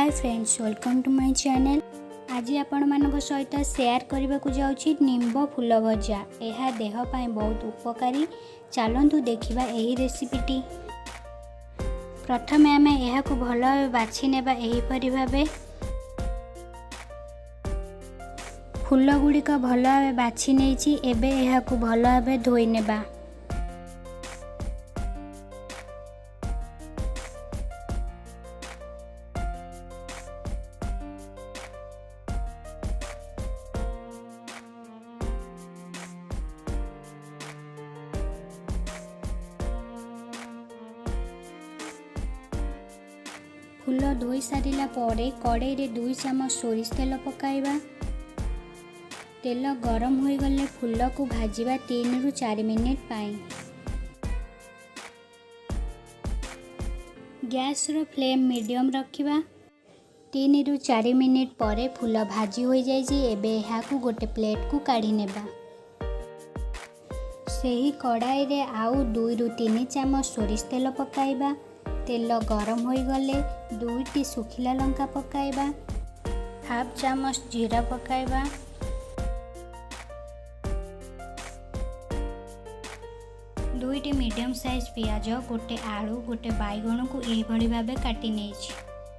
Hi friends, welcome to my channel. आज आपण मानक सहित शेयर करने को जाऊँगी निम्ब फूल भजा। यह देह पाई बहुत उपकारी। चलतु देखा यही रेसिपीटी। प्रथमे आम यह भल भाव बाछि नेबा। एहीपरि भावे फूल गुड़िक भल भाव बाछि नेछि। एबे यह भल भाव धोई नेबा। फूल धोई सारिला परे कड़ाई रे 2 चामच सोरिष तेल पकाइबा। तेल गरम हो गले फूल को भाजिबा 3 रु 4 मिनिट पाई। गैस रो फ्लेम मीडियम रखिबा। 3 रु 4 मिनिट परे फूल भाजी हो जाइछि। एबे एहा को गोटे प्लेट को काढी नेबा। सेही कड़ाई रे आउ 2 रु 3 चामच सोरिष तेल पकाइबा। तेल गरम हो गले 2टी सुखिला लंका पकाइबा। हाफ चामच जीरा पकाइबा। दुईटी मीडियम साइज पियाज, गोटे आलू, गोटे बैगण को यही भाव काटी नेछि।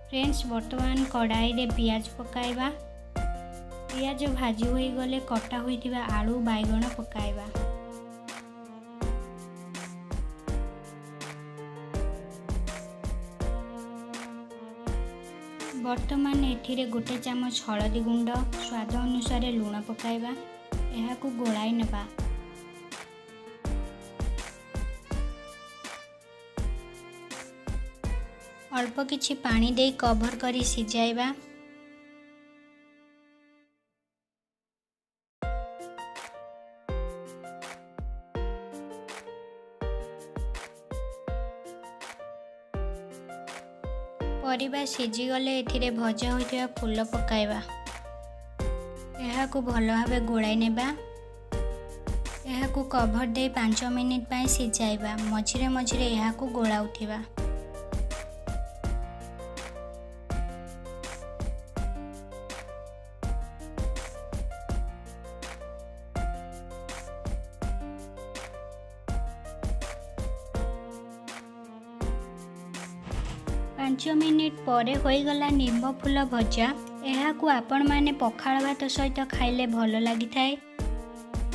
फ्रेंड्स, वर्तमान कड़ाई रे पियाज पकाइबा। पियाज भाजी हो गले कटा होइतिबा आलू बैगण पकाइबा। वर्तमान एठिरे गोटे चामच हलदी गुंड, स्वाद अनुसार लुण पकाइबा। यह को गोलाई नेबा। अल्प किछि पानी दे कवर करी सिजाइबा। परिबा सिझी गले एथिरे भजा होइतिबा फूल पकाइबा। यह को भल भावे गोलाई नेबा। यह को कवर दे 5 मिनिट पाई सिझाइबा। मझिरे मझिरे यह को गोलाउथिबा। पाँच मिनिट परे होईगला निम्ब फूल भजा। यह को आपण माने पखाल भात सहित खाइले भल लगी थाए।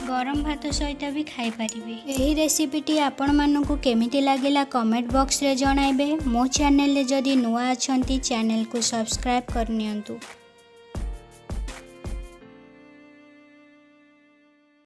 गरम भात सहित भी खाई पारिबे। एही रेसिपीटी आपण मानकु केमिति लागिला कमेंट बॉक्स रे जणाइबे। मो चैनल रे जदि नुआ अछंती चैनल को सब्सक्राइब करनियंतु।